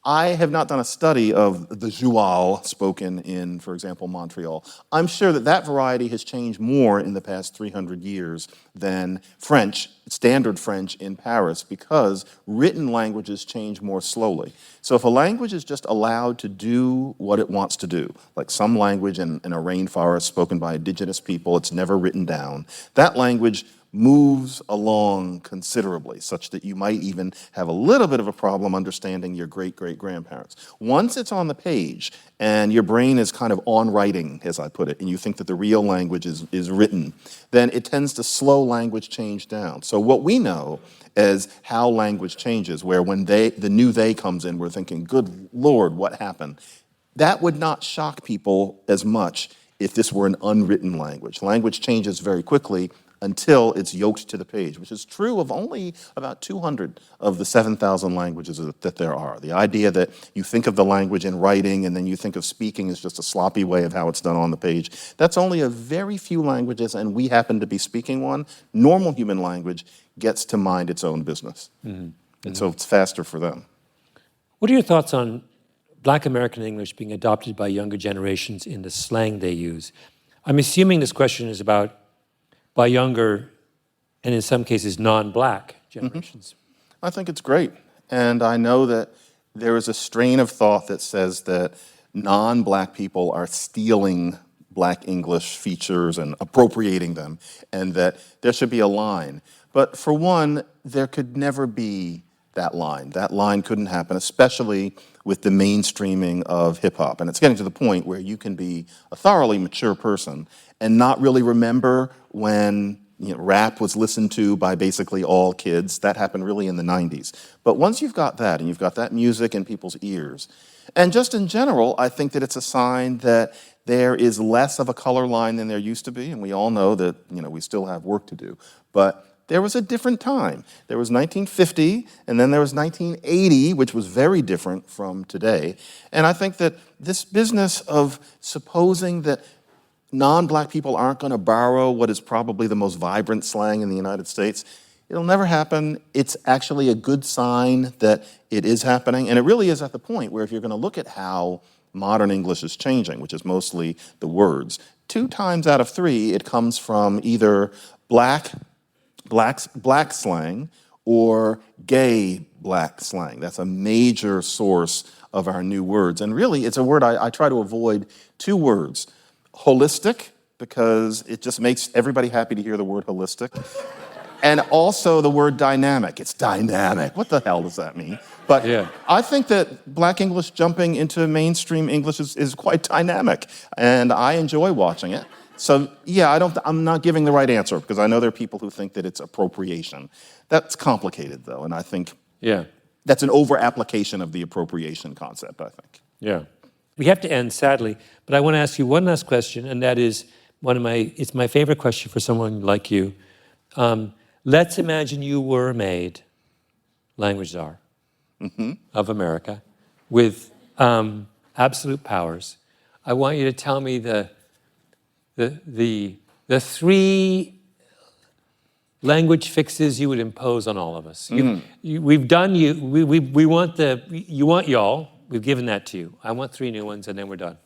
I have not done a study of the joual spoken in, for example, Montreal. I'm sure that that variety has changed more in the past 300 years than French, standard French in Paris, because written languages change more slowly. So if a language is just allowed to do what it wants to do, like some language in a rainforest spoken by indigenous people, it's never written down, that language moves along considerably, such that you might even have a little bit of a problem understanding your great-great-grandparents. Once it's on the page, and your brain is kind of on writing, as I put it, and you think that the real language is written, then it tends to slow language change down. So what we know as how language changes, where when the new they comes in, we're thinking, good Lord, what happened? That would not shock people as much if this were an unwritten language. Language changes very quickly until it's yoked to the page, which is true of only about 200 of the 7,000 languages that there are. The idea that you think of the language in writing and then you think of speaking as just a sloppy way of how it's done on the page, that's only a very few languages, and we happen to be speaking one. Normal human language gets to mind its own business. And so it's faster for them. What are your thoughts on Black American English being adopted by younger generations in the slang they use? I'm assuming this question is about by younger, and in some cases, non-Black generations. I think it's great. And I know that there is a strain of thought that says that non-Black people are stealing Black English features and appropriating them, and that there should be a line. But for one, there could never be that line. That line couldn't happen, especially with the mainstreaming of hip-hop. And it's getting to the point where you can be a thoroughly mature person and not really remember when rap was listened to by basically all kids. That happened really in the 90s. But once you've got that, and you've got that music in people's ears, and just in general, I think that it's a sign that there is less of a color line than there used to be, and we all know that we still have work to do. But there was a different time. There was 1950, and then there was 1980, which was very different from today. And I think that this business of supposing that non-black people aren't going to borrow what is probably the most vibrant slang in the United States. It'll never happen. It's actually a good sign that it is happening. And it really is at the point where if you're going to look at how modern English is changing, which is mostly the words, 2 times out of 3, it comes from either black slang or gay black slang. That's a major source of our new words. And really, it's a word I try to avoid 2 words. Holistic, because it just makes everybody happy to hear the word holistic. And also the word dynamic. It's dynamic. What the hell does that mean? But Yeah. I think that Black English jumping into mainstream English is quite dynamic, and I enjoy watching it. So yeah, I'm not giving the right answer because I know there are people who think that it's appropriation. That's complicated though, and I think that's an over-application of the appropriation concept, I think. Yeah. We have to end, sadly, but I want to ask you one last question, and that is it's my favorite question for someone like you. Let's imagine you were a maid, language czar of America, with absolute powers. I want you to tell me the 3 language fixes you would impose on all of us. We've done you. We want you want y'all. We've given that to you. I want 3 new ones, and then we're done.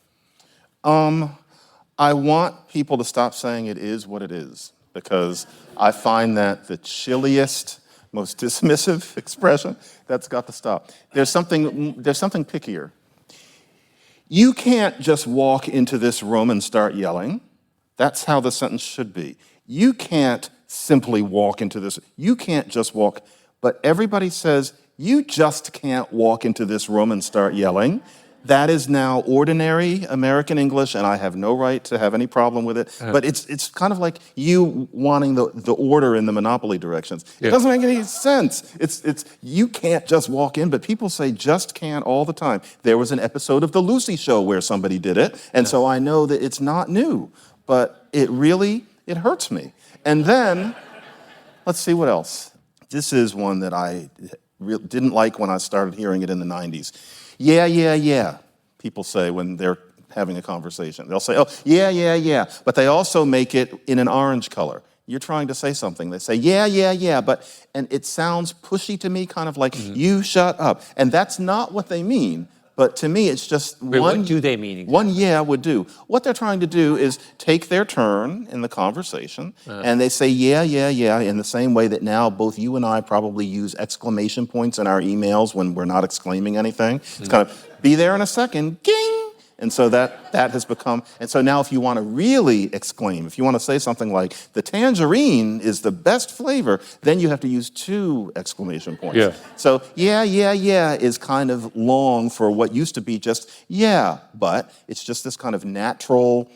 I want people to stop saying it is what it is, because I find that the chilliest, most dismissive expression. That's got to stop. There's something pickier. You can't just walk into this room and start yelling. That's how the sentence should be. You can't simply walk into this. You can't just walk. But everybody says, you just can't walk into this room and start yelling. That is now ordinary American English, and I have no right to have any problem with it. But it's kind of like you wanting the order in the Monopoly directions. It doesn't make any sense. It's you can't just walk in, but people say just can't all the time. There was an episode of The Lucy Show where somebody did it, and so I know that it's not new. But it hurts me. And then, let's see what else. This is one that I didn't like when I started hearing it in the 90s. Yeah, people say when they're having a conversation. They'll say, oh, yeah, but they also make it in an orange color. You're trying to say something. They say, yeah, and it sounds pushy to me, kind of like, you shut up. And that's not what they mean, but to me, it's just what do they mean? One yeah would do. What they're trying to do is take their turn in the conversation, and they say, yeah, in the same way that now both you and I probably use exclamation points in our emails when we're not exclaiming anything. It's kind of, be there in a second, ging! And so that has become, and so now if you want to really exclaim, if you want to say something like, the tangerine is the best flavor, then you have to use 2 exclamation points. Yeah. So yeah is kind of long for what used to be just yeah, but it's just this kind of natural,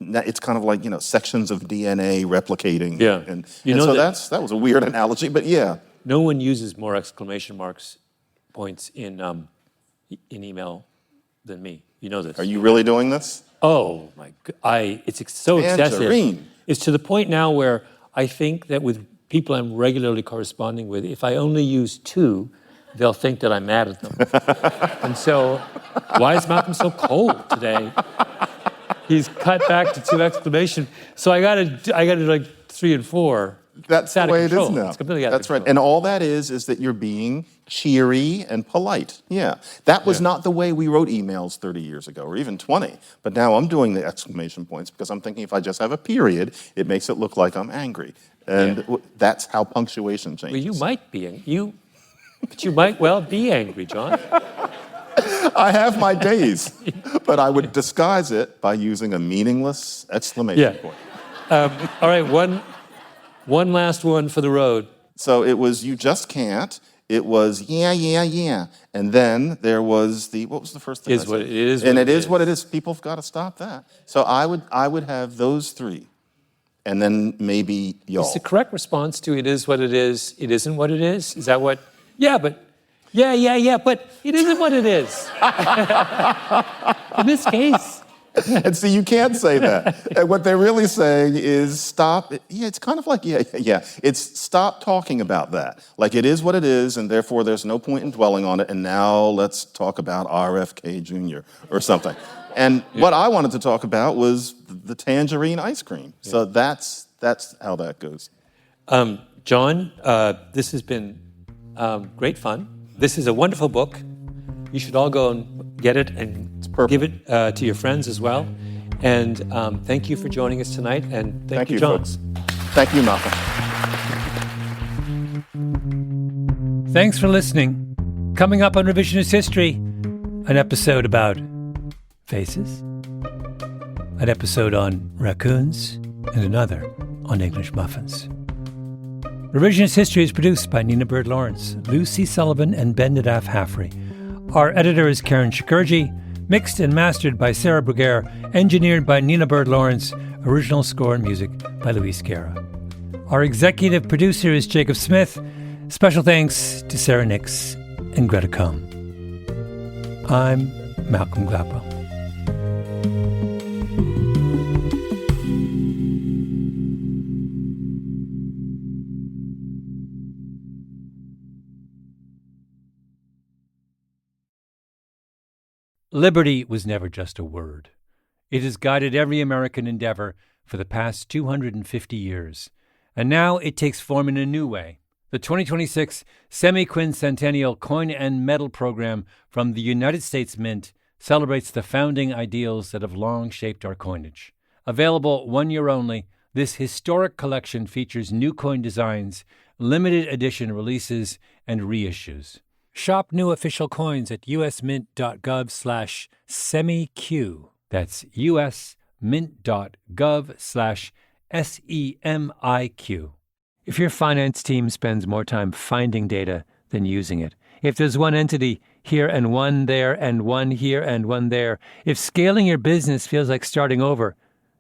it's kind of like, sections of DNA replicating. Yeah. And so that was a weird analogy, but yeah. No one uses more exclamation points in email than me. You know this. Are you really doing this? Oh my God! It's so excessive. Tangerine. It's to the point now where I think that with people I'm regularly corresponding with, if I only use 2, they'll think that I'm mad at them. And so, why is Malcolm so cold today? He's cut back to 2 exclamation. So I got to like 3 and 4. That's the way it is now. It's completely out of That's right. control. And all that is that you're being cheery and polite. Yeah. That was not the way we wrote emails 30 years ago, or even 20. But now I'm doing the exclamation points because I'm thinking if I just have a period, it makes it look like I'm angry. And that's how punctuation changes. Well, you might be, but you might well be angry, John. I have my days, but I would disguise it by using a meaningless exclamation point. All right, one last one for the road. So it was you just can't. It was yeah. And then there was what was the first thing? Is what it is. And it is what it is. People have got to stop that. So I would have those 3. And then maybe y'all. Is the correct response to it is what it is, it isn't what it is? Is that what? Yeah, but it isn't what it is. In this case. And see, you can't say that. And what they're really saying is stop. Yeah, it's kind of like, yeah. It's stop talking about that. Like it is what it is, and therefore there's no point in dwelling on it, and now let's talk about RFK Jr. or something. And what I wanted to talk about was the tangerine ice cream. So that's how that goes. John, this has been great fun. This is a wonderful book. You should all go and get it and give it to your friends as well. And thank you for joining us tonight. And thank you, John. Folks. Thank you, Malcolm. Thanks for listening. Coming up on Revisionist History, an episode about faces, an episode on raccoons, and another on English muffins. Revisionist History is produced by Nina Bird Lawrence, Lucy Sullivan, and Benedict Haffrey. Our editor is Karen Shakurji, mixed and mastered by Sarah Bruguer, engineered by Nina Bird Lawrence, original score and music by Luis Guerra. Our executive producer is Jacob Smith. Special thanks to Sarah Nix and Greta Cohn. I'm Malcolm Gladwell. Liberty was never just a word. It has guided every American endeavor for the past 250 years. And now it takes form in a new way. The 2026 Semi-Quincentennial Coin and Medal Program from the United States Mint celebrates the founding ideals that have long shaped our coinage. Available 1 year only, this historic collection features new coin designs, limited edition releases, and reissues. Shop new official coins at usmint.gov/semiq. That's usmint.gov/SEMIQ. If your finance team spends more time finding data than using it, if there's one entity here and one there and one here and one there, if scaling your business feels like starting over,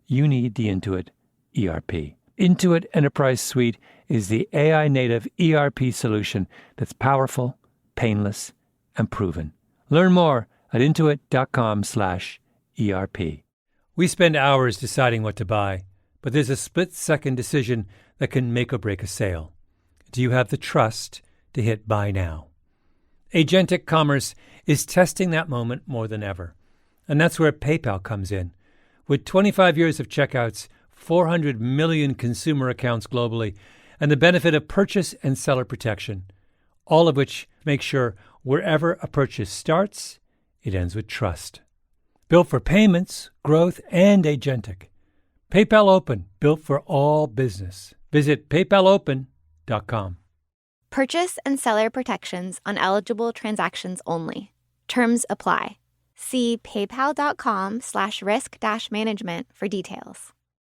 you need the Intuit ERP. Intuit Enterprise Suite is the AI-native ERP solution that's powerful, painless, and proven. Learn more at intuit.com/ERP. We spend hours deciding what to buy, but there's a split-second decision that can make or break a sale. Do you have the trust to hit buy now? Agentic commerce is testing that moment more than ever. And that's where PayPal comes in. With 25 years of checkouts, 400 million consumer accounts globally, and the benefit of purchase and seller protection, all of which make sure wherever a purchase starts, it ends with trust. Built for payments, growth, and agentic. PayPal Open, built for all business. Visit paypalopen.com. Purchase and seller protections on eligible transactions only. Terms apply. See paypal.com/risk-management for details.